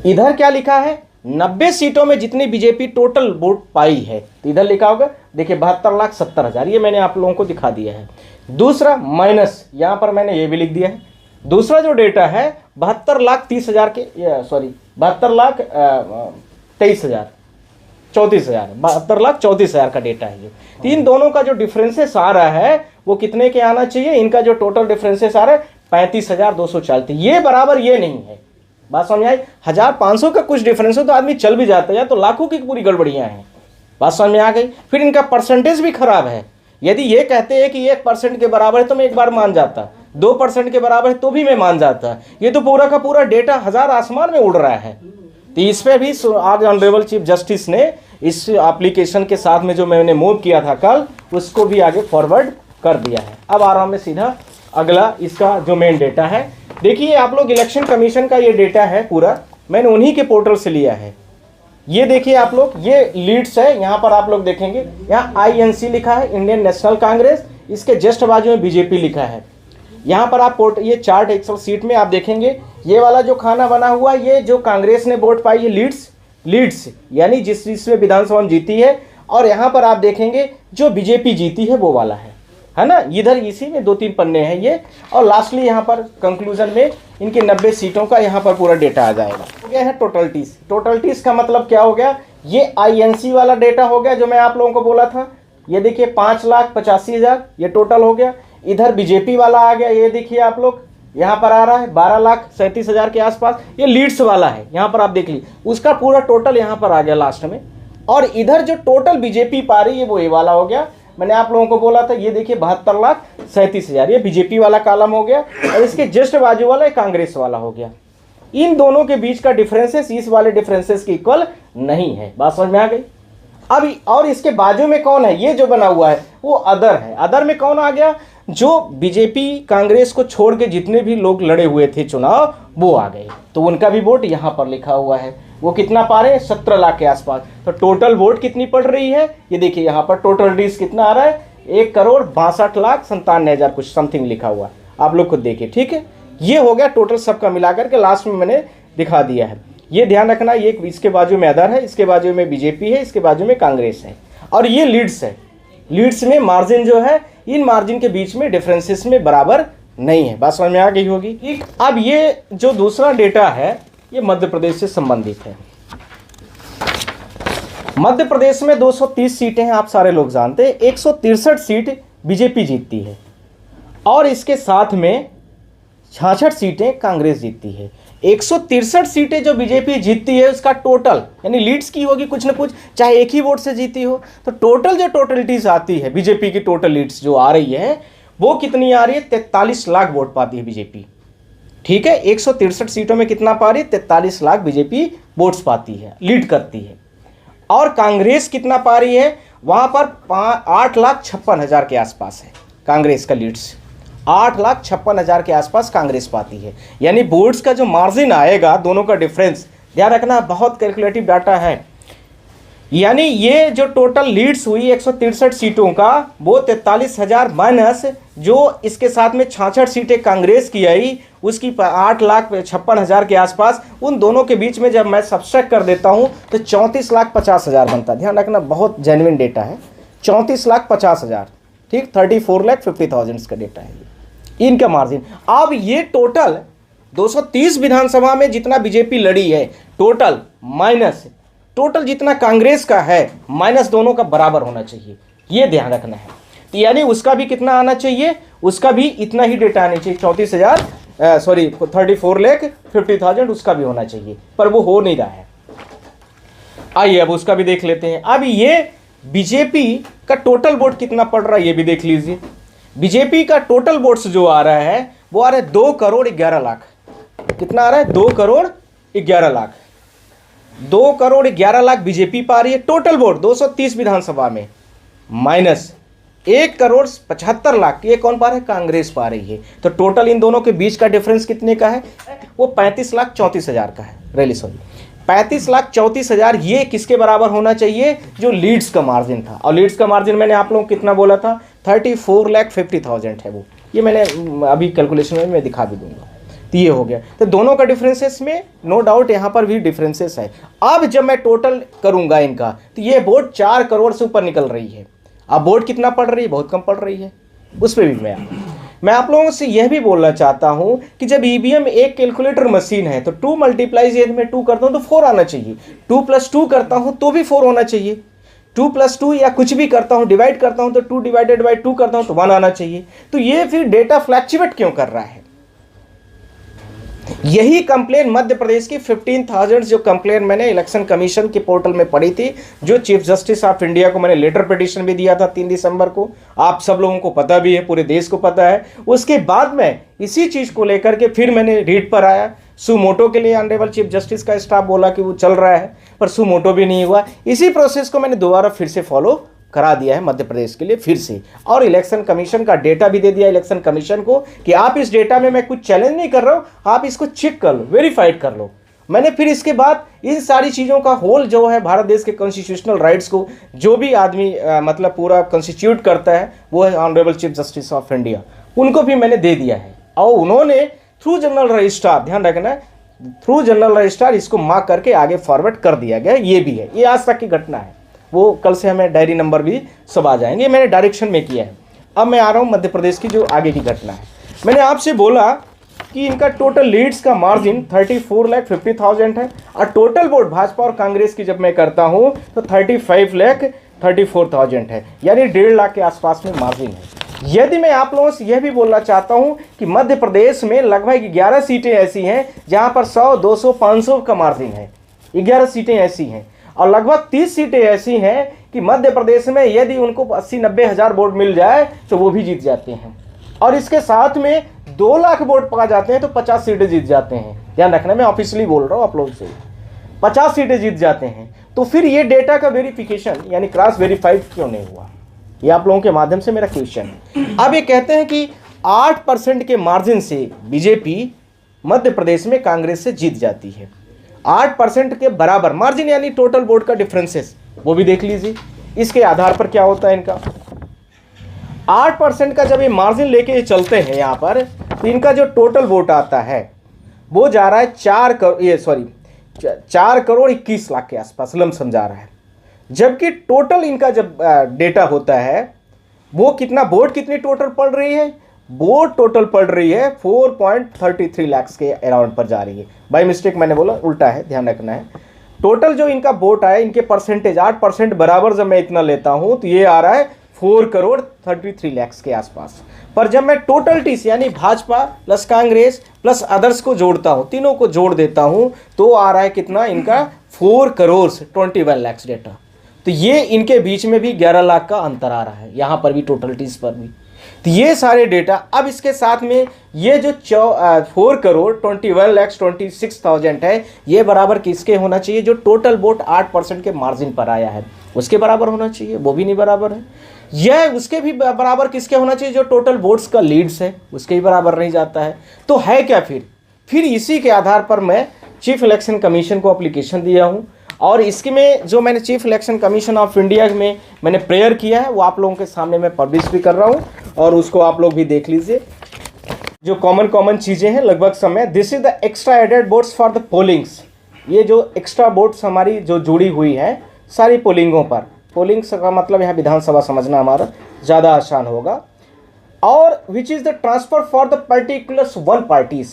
इधर क्या लिखा है, 90 सीटों में जितनी बीजेपी टोटल वोट पाई है, तो इधर लिखा होगा देखिए 72,70,000, ये मैंने आप लोगों को दिखा दिया है। दूसरा माइनस, यहां पर मैंने ये भी लिख दिया है। दूसरा जो डेटा है 72,30,000 के, सॉरी 72,23,000, 34,000, 72,34,000 का डेटा है ये। तीन दोनों का जो डिफरेंसेस आ रहा है वो कितने के आना चाहिए, इनका जो टोटल डिफरेंसेस आ रहा है 35,240, ये बराबर ये नहीं है। बात समझ आई। 1,500 का कुछ डिफरेंस हो तो आदमी चल भी जाता है, तो लाखों की पूरी गड़बड़ियां हैं। बात समझ में आ गई। फिर इनका परसेंटेज भी खराब है। यदि ये कहते हैं कि 1% के बराबर है तो मैं एक बार मान जाता, 2% के बराबर है तो भी मैं मान जाता। ये तो पूरा का पूरा डेटा हजार आसमान में उड़ रहा है। तो इस पर भी आज ऑनरेबल चीफ जस्टिस ने इस एप्लीकेशन के साथ में जो मैंने मूव किया था कल, उसको भी आगे फॉरवर्ड कर दिया है। अब आ रहा हूं मैं सीधा अगला, इसका जो मेन डेटा है। देखिए आप लोग, इलेक्शन कमीशन का ये डेटा है पूरा, मैंने उन्हीं के पोर्टल से लिया है। ये देखिए आप लोग, ये लीड्स है, यहाँ पर आप लोग देखेंगे यहाँ INC लिखा है, इंडियन नेशनल कांग्रेस, इसके जस्ट बाजू में बीजेपी लिखा है। यहाँ पर आप ये चार्ट एक्सेल सीट में आप देखेंगे, ये वाला जो खाना बना हुआ, ये जो कांग्रेस ने वोट पाई, ये लीड्स यानी जिसमें विधानसभा में जीती है। और यहाँ पर आप देखेंगे जो बीजेपी जीती है वो वाला है ना, इधर इसी में 2-3 पन्ने हैं ये। और लास्टली यहाँ पर कंक्लूजन में इनके 90 सीटों का यहाँ पर पूरा डेटा आ जाएगा। हो गया है टोटलिटीज। टोटलिटीज का मतलब क्या हो गया, ये INC वाला डेटा हो गया जो मैं आप लोगों को बोला था। ये देखिए 5,85,000 ये टोटल हो गया। इधर बीजेपी वाला आ गया, ये देखिए आप लोग यहाँ पर आ रहा है 12,37,000 के आसपास, ये लीड्स वाला है। यहाँ पर आप देख लीजिए उसका पूरा टोटल यहाँ पर आ गया लास्ट में। और इधर जो टोटल बीजेपी पा रही है वो ये वाला हो गया मैंने आप लोगों को बोला था, ये देखिए 72,37,000, ये बीजेपी वाला कॉलम हो गया और इसके जस्ट बाजू वाला कांग्रेस वाला हो गया। इन दोनों के बीच का डिफरेंसेस इस वाले डिफरेंसेस के इक्वल नहीं है। बात समझ में आ गई? अब और इसके बाजू में कौन है, ये जो बना हुआ है वो अदर है। अदर में कौन आ गया, जो बीजेपी कांग्रेस को छोड़ के जितने भी लोग लड़े हुए थे चुनाव वो आ गए, तो उनका भी वोट यहाँ पर लिखा हुआ है। वो कितना पा रहे हैं, 17 लाख के आसपास। तो टोटल वोट कितनी पड़ रही है, ये देखिए यहाँ पर टोटल डिस कितना आ रहा है, 1,62,97,000 कुछ समथिंग लिखा हुआ है, आप लोग खुद देखिए। ठीक है, ये हो गया टोटल सबका मिलाकर के, लास्ट में मैंने दिखा दिया है। ये ध्यान रखना, ये इसके बाजू में अदर है, इसके बाजू में बीजेपी है, इसके बाजू में कांग्रेस है, और ये लीड्स है। लीड्स में मार्जिन जो है, इन मार्जिन के बीच में डिफरेंसेस में बराबर नहीं है। बात समझ में आ गई होगी। ठीक, अब ये जो दूसरा डेटा है ये मध्य प्रदेश से संबंधित है। मध्य प्रदेश में 230 सीटें हैं, आप सारे लोग जानते हैं। 163 सीट बीजेपी जीतती है और इसके साथ में 66 सीटें कांग्रेस जीतती है। 163 सीटें जो बीजेपी जीतती है उसका टोटल, यानी लीड्स की होगी कुछ ना कुछ, चाहे एक ही वोट से जीती हो, तो टोटल जो टोटलिटीज आती है बीजेपी की, टोटल लीड्स जो आ रही है वो कितनी आ रही है, 43 लाख वोट पाती है बीजेपी। ठीक है, 163 सीटों में कितना पा रही है, 43 लाख बीजेपी वोट्स पाती है, लीड करती है। और कांग्रेस कितना पा रही है, वहां पर 8,56,000 के आसपास है कांग्रेस का लीड्स, 8,56,000 के आसपास कांग्रेस पाती है। यानी वोट्स का जो मार्जिन आएगा, दोनों का डिफरेंस, ध्यान रखना बहुत कैलकुलेटिव डाटा है। यानी ये जो टोटल लीड्स हुई 163 सीटों का, वो 43,000 माइनस जो इसके साथ में 66 सीटें कांग्रेस की आई, उसकी 8,56,000 के आसपास, उन दोनों के बीच में जब मैं सब्सट्रैक्ट कर देता हूं तो 34,50,000 बनता है। ध्यान रखना, बहुत जेन्युइन डेटा है, 34,50,000। ठीक, 34,50,000 का डेटा है इनका मार्जिन। अब ये टोटल 230 विधानसभा में जितना बीजेपी लड़ी है टोटल, माइनस टोटल जितना कांग्रेस का है, माइनस दोनों का बराबर होना चाहिए, ये ध्यान रखना है। तो यानी उसका भी कितना आना चाहिए, उसका भी इतना ही डेटा आना चाहिए, 34,50,000 उसका भी होना चाहिए, पर वो हो नहीं रहा है। आइए अब उसका भी देख लेते हैं। अब ये बीजेपी का टोटल वोट कितना पड़ रहा है ये भी देख लीजिए। बीजेपी का टोटल वोट्स जो आ रहा है वो आ रहा है 2,11,00,000। कितना आ रहा है, 2,11,00,000। 2,11,00,000 बीजेपी पा रही है टोटल वोट 230 विधानसभा में, माइनस 1,75,00,000 ये कौन पा रहा है, कांग्रेस पा रही है। तो टोटल इन दोनों के बीच का डिफरेंस कितने का है, वो 35,34,000 का है। रियली सॉरी, 35,34,000 ये किसके बराबर होना चाहिए, जो लीड्स का मार्जिन था। और लीड्स का मार्जिन मैंने आप लोगों को कितना बोला था, 34,50,000 है वो, ये मैंने अभी कैलकुलेशन में मैं दिखा भी दूंगा। तो ये हो गया, तो दोनों का डिफरेंसेस में नो डाउट यहाँ पर भी डिफरेंसेस है। अब जब मैं टोटल करूंगा इनका तो ये वोट 4 करोड़ से ऊपर निकल रही है। अब वोट कितना पड़ रही है, बहुत कम पड़ रही है, उस पर भी मैं आप लोगों से यह भी बोलना चाहता हूं कि जब ईवीएम एक कैलकुलेटर मशीन है तो 2 मल्टीप्लाइज यदि मैं 2 करता हूं तो 4 आना चाहिए, 2 + 2 करता हूं तो भी 4 होना चाहिए, 2 + 2 या कुछ भी करता हूं, डिवाइड करता हूं तो 2 / 2 करता हूं तो 1 आना चाहिए। तो ये फिर डेटा फ्लैक्चुएट क्यों कर रहा है। यही कंप्लेन मध्य प्रदेश की 15,000 जो कंप्लेन मैंने इलेक्शन कमीशन के पोर्टल में पढ़ी थी, जो चीफ जस्टिस ऑफ इंडिया को मैंने लेटर पिटीशन भी दिया था 3 दिसंबर को, आप सब लोगों को पता भी है, पूरे देश को पता है। उसके बाद में इसी चीज को लेकर के फिर मैंने रीट पर आया, सुमोटो के लिए ऑनरेबल चीफ जस्टिस का स्टाफ बोला कि वो चल रहा है, पर सुमोटो भी नहीं हुआ। इसी प्रोसेस को मैंने दोबारा फिर से फॉलो करा दिया है मध्य प्रदेश के लिए फिर से, और इलेक्शन कमीशन का डेटा भी दे दिया इलेक्शन कमीशन को कि आप इस डेटा में, मैं कुछ चैलेंज नहीं कर रहा हूं, आप इसको चेक कर लो, वेरीफाइड कर लो। मैंने फिर इसके बाद इन सारी चीज़ों का होल जो है भारत देश के कॉन्स्टिट्यूशनल राइट्स को जो भी आदमी मतलब पूरा कॉन्स्टिट्यूट करता है वो है honourable chief justice of India, उनको भी मैंने दे दिया है। और उन्होंने थ्रू जनरल रजिस्ट्रार, ध्यान रखना, थ्रू जनरल रजिस्ट्रार इसको मार्क करके आगे फॉरवर्ड कर दिया गया। ये भी है, ये आज तक की घटना है, वो कल से हमें डायरी नंबर भी सब आ जाएंगे, मैंने डायरेक्शन में किया है। अब मैं आ रहा हूँ मध्य प्रदेश की जो आगे की घटना है। मैंने आपसे बोला कि इनका टोटल लीड्स का मार्जिन 34,50,000 है, और टोटल वोट भाजपा और कांग्रेस की जब मैं करता हूँ तो 35,34,000 है, यानी 1.5 लाख के आसपास में मार्जिन है। यदि मैं आप लोगों से यह भी बोलना चाहता हूँ कि मध्य प्रदेश में लगभग 11 सीटें ऐसी हैं जहाँ पर 100, 200, 500 का मार्जिन है, 11 सीटें ऐसी हैं। और लगभग 30 सीटें ऐसी हैं कि मध्य प्रदेश में यदि उनको 80-90 हज़ार वोट मिल जाए तो वो भी जीत जाते हैं, और इसके साथ में 2 लाख वोट पा जाते हैं तो 50 सीटें जीत जाते हैं। ध्यान रखना, मैं ऑफिशियली बोल रहा हूँ आप लोग से, 50 सीटें जीत जाते हैं। तो फिर ये डेटा का वेरिफिकेशन यानी क्रॉस वेरीफाइड क्यों नहीं हुआ, ये आप लोगों के माध्यम से मेरा क्वेश्चन है। अब ये कहते हैं कि 8% के मार्जिन से बीजेपी मध्य प्रदेश में कांग्रेस से जीत जाती है। 8% के बराबर मार्जिन यानी टोटल वोट का डिफरेंसेस, वो भी देख लीजिए इसके आधार पर क्या होता है इनका। 8% का जब ये मार्जिन लेके चलते हैं यहाँ पर, तो इनका जो टोटल वोट आता है वो जा रहा है 4 करोड़ 21 लाख के आसपास लमसम जा रहा है। जबकि टोटल इनका जब डेटा होता है वो कितना, वोट कितनी टोटल पड़ रही है, वोट टोटल पड़ रही है 4.33 लाख के अराउंड पर जा रही है। बाय मिस्टेक मैंने बोला, उल्टा है, ध्यान रखना है। टोटल जो इनका वोट आया, इनके परसेंटेज 8% बराबर जब मैं इतना लेता हूं तो ये आ रहा है 4 करोड़ 33 लाख के आसपास। पर जब मैं टोटलिटी से यानी Bhajpa plus Congress plus others को जोड़ता हूं, तीनों को जोड़ देता हूं, तो आ रहा है कितना इनका 4 करोड़ 21 लाख डेटा। तो ये इनके बीच में भी 11 लाख का अंतर आ रहा है, यहाँ पर भी टोटलिटीज पर भी। तो ये सारे डेटा, अब इसके साथ में ये जो 4 करोड़ 21,26,000 है, ये बराबर किसके होना चाहिए, जो टोटल वोट 8% के मार्जिन पर आया है उसके बराबर होना चाहिए, वो भी नहीं बराबर है। यह उसके भी बराबर किसके होना चाहिए, जो टोटल वोट्स का लीड्स है उसके भी बराबर नहीं जाता है। तो है क्या फिर इसी के आधार पर मैं चीफ इलेक्शन कमीशन को एप्लीकेशन दिया हूँ, और इसके में जो मैंने chief election commission of India में मैंने प्रेयर किया है वो आप लोगों के सामने मैं पब्लिश भी कर रहा हूँ, और उसको आप लोग भी देख लीजिए। जो कॉमन चीज़ें हैं लगभग समय, this is the extra added votes for the pollings. ये जो एक्स्ट्रा वोट्स हमारी जो जुड़ी हुई है सारी पोलिंगों पर, पोलिंग्स का मतलब यहाँ विधानसभा समझना हमारा ज़्यादा आसान होगा। और which is the transfer for the particulars 1 parties,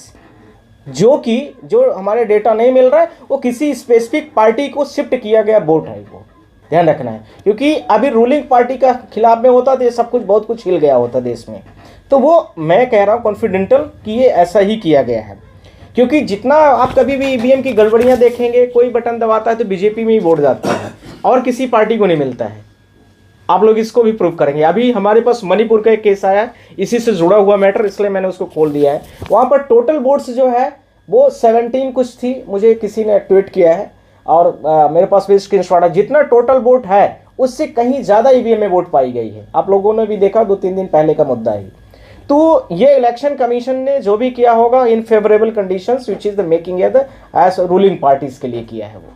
जो हमारे डेटा नहीं मिल रहा है वो किसी स्पेसिफिक पार्टी को शिफ्ट किया गया वोट है, वो ध्यान रखना है। क्योंकि अभी रूलिंग पार्टी का खिलाफ में होता तो ये सब कुछ बहुत कुछ हिल गया होता देश में। तो वो मैं कह रहा हूँ कॉन्फिडेंटल कि ये ऐसा ही किया गया है, क्योंकि जितना आप कभी भी ईवीएम की गड़बड़ियाँ देखेंगे, कोई बटन दबाता है तो बीजेपी में ही वोट जाता है और किसी पार्टी को नहीं मिलता है। आप लोग इसको भी प्रूव करेंगे। अभी हमारे पास मणिपुर का एक केस आया, इसी से जुड़ा हुआ मैटर, इसलिए मैंने उसको खोल दिया है। वहाँ पर टोटल वोट्स जो है वो 17 कुछ थी, मुझे किसी ने ट्वीट किया है और मेरे पास भी स्क्रीनशॉट है। जितना टोटल वोट है उससे कहीं ज़्यादा ईवीएम में वोट पाई गई है। आप लोगों ने भी देखा, 2-3 दिन पहले का मुद्दा है। तो ये इलेक्शन कमीशन ने जो भी किया होगा in favourable conditions which is the making as ruling parties के लिए किया है वो,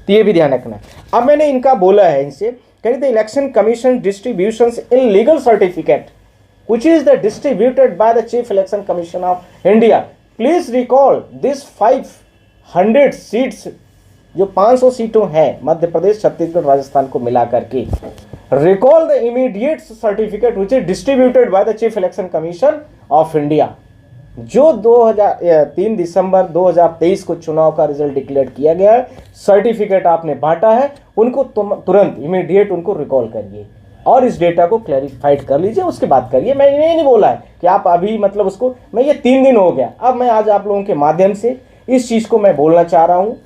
तो ये भी ध्यान रखना है। अब मैंने इनका बोला है, इनसे कह the election commission distributions in legal certificate which is the distributed by the chief election commission of India. Please recall this 500 seats, जो 500 सीटों हैं मध्य प्रदेश छत्तीसगढ़ राजस्थान को मिला करके। Recall the immediate certificate which is distributed by the chief election commission of India. जो 3 दिसंबर 2023 को चुनाव का रिजल्ट डिक्लेयर किया गया है, सर्टिफिकेट आपने बांटा है, उनको तुरंत इमीडिएट उनको रिकॉल करिए और इस डेटा को क्लैरिफाइड कर लीजिए, उसके बाद करिए। मैं ये नहीं बोला है कि आप अभी मतलब उसको, मैं ये 3 दिन हो गया, अब मैं आज आप लोगों के माध्यम से इस चीज़ को मैं बोलना चाह रहा हूँ।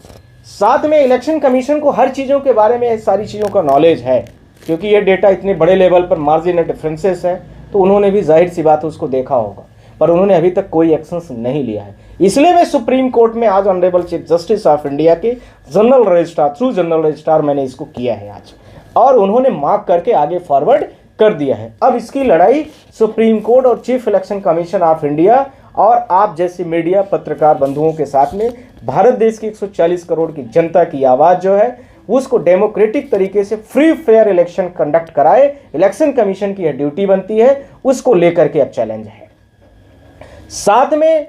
साथ में इलेक्शन कमीशन को हर चीज़ों के बारे में सारी चीज़ों का नॉलेज है, क्योंकि ये डेटा इतने बड़े लेवल पर मार्जिन डिफरेंसेस है, तो उन्होंने भी जाहिर सी बात है उसको देखा होगा, पर उन्होंने अभी तक कोई एक्शंस नहीं लिया है। इसलिए मैं सुप्रीम कोर्ट में आज honourable chief justice of India के general registrar through general registrar मैंने इसको किया है आज, और उन्होंने मार्क करके आगे फॉरवर्ड कर दिया है। अब इसकी लड़ाई सुप्रीम कोर्ट और chief election commission of India और आप जैसे मीडिया पत्रकार बंधुओं के साथ में भारत देश की 140 करोड़ की जनता की आवाज़ जो है उसको डेमोक्रेटिक तरीके से फ्री फेयर इलेक्शन कंडक्ट कराए, इलेक्शन कमीशन की ड्यूटी बनती है, उसको लेकर के अब चैलेंज है। साथ में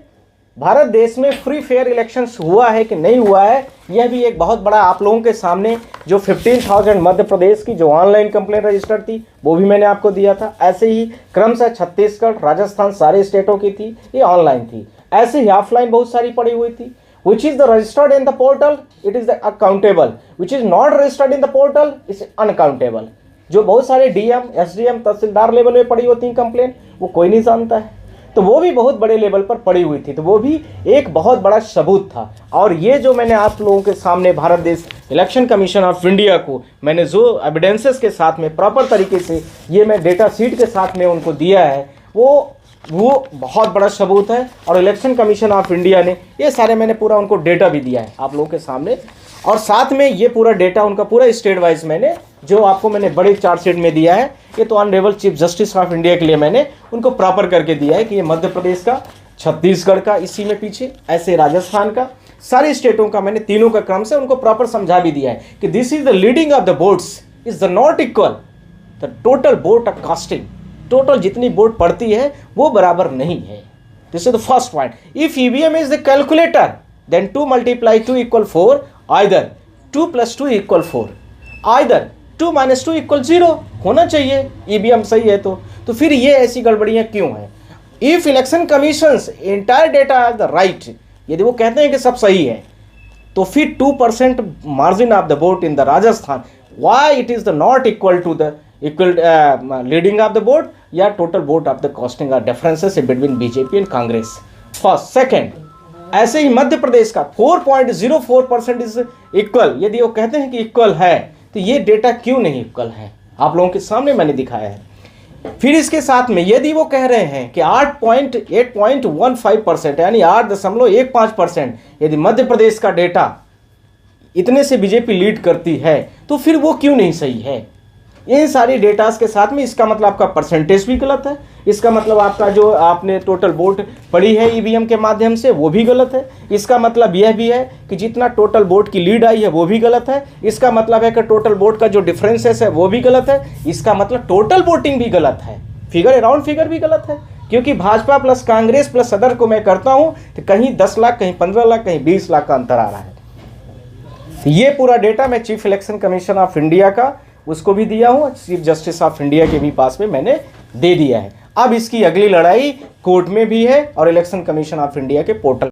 भारत देश में फ्री फेयर इलेक्शंस हुआ है कि नहीं हुआ है, यह भी एक बहुत बड़ा आप लोगों के सामने, जो 15,000 मध्य प्रदेश की जो ऑनलाइन कंप्लेंट रजिस्टर्ड थी वो भी मैंने आपको दिया था। ऐसे ही क्रमशः छत्तीसगढ़ राजस्थान सारे स्टेटों की थी, ये ऑनलाइन थी। ऐसे ही ऑफलाइन बहुत सारी पड़ी हुई थी। Which is the registered in the portal, it is the accountable. Which is not registered in the portal, is unaccountable. जो बहुत सारे डीएम, एसडीएम, तहसीलदार लेवल में पड़ी होती हैं कंप्लेन, वो कोई नहीं जानता है। तो वो भी बहुत बड़े लेवल पर पड़ी हुई थी, तो वो भी एक बहुत बड़ा सबूत था। और ये जो मैंने आप लोगों के सामने भारत देश इलेक्शन कमीशन ऑफ इंडिया को मैंने जो एविडेंसेस के साथ में प्रॉपर तरीके से ये मैं डेटा शीट के साथ में उनको दिया है, वो बहुत बड़ा सबूत है। और इलेक्शन कमीशन ऑफ इंडिया ने ये सारे मैंने पूरा उनको डेटा भी दिया है आप लोगों के सामने, और साथ में ये पूरा डेटा उनका पूरा स्टेट वाइज मैंने जो आपको मैंने बड़े चार्टशीट में दिया है, ये तो honourable chief justice of India के लिए मैंने उनको प्रॉपर करके दिया है कि ये मध्य प्रदेश का, छत्तीसगढ़ का इसी में पीछे, ऐसे राजस्थान का, सारे स्टेटों का मैंने तीनों का क्रम से उनको प्रॉपर समझा भी दिया है कि this is the leading of the boards is the not equal the total vote of casting, total जितनी वोट पड़ती है वो बराबर नहीं है। This is the first point. If EVM is the calculator then 2 × 2 = 4, either 2 + 2 = 4, either 2 - 2 = 0 होना चाहिए EVM सही है तो फिर ये ऐसी गड़बड़ियाँ क्यों हैं? If election commissions entire data are the right, यदि वो कहते हैं कि सब सही है, तो फिर 2% margin of the vote in the Rajasthan, why it is the not equal to the equal leading of the vote या total vote of the casting are differences between BJP and Congress. First, second, ऐसे ही मध्य प्रदेश का 4.04% is equal, यदि वो कहते हैं कि equal है तो ये डेटा क्यों नहीं इक्वल है, आप लोगों के सामने मैंने दिखाया है। फिर इसके साथ में यदि वो कह रहे हैं कि 8.15% यानी 8.15% यदि मध्य प्रदेश का डेटा इतने से बीजेपी लीड करती है तो फिर वो क्यों नहीं सही है? इन सारी डेटास के साथ में इसका मतलब आपका परसेंटेज भी गलत है, इसका मतलब आपका जो आपने टोटल वोट पड़ी है ईवीएम के माध्यम से वो भी गलत है, इसका मतलब यह भी है कि जितना टोटल वोट की लीड आई है वो भी गलत है, इसका मतलब है कि टोटल वोट का जो डिफरेंसेस है वो भी गलत है, इसका मतलब टोटल वोटिंग भी गलत है, फिगर अराउंड फिगर भी गलत है, क्योंकि Bhajpa plus Congress plus other को मैं करता हूँ तो कहीं 10 लाख, कहीं 15 लाख, कहीं 20 लाख का अंतर आ रहा है। ये पूरा डेटा मैं chief election commission of India का उसको भी दिया हूँ, चीफ जस्टिस ऑफ इंडिया के भी पास में मैंने दे दिया है। अब इसकी अगली लड़ाई कोर्ट में भी है और इलेक्शन कमीशन ऑफ इंडिया के पोर्टल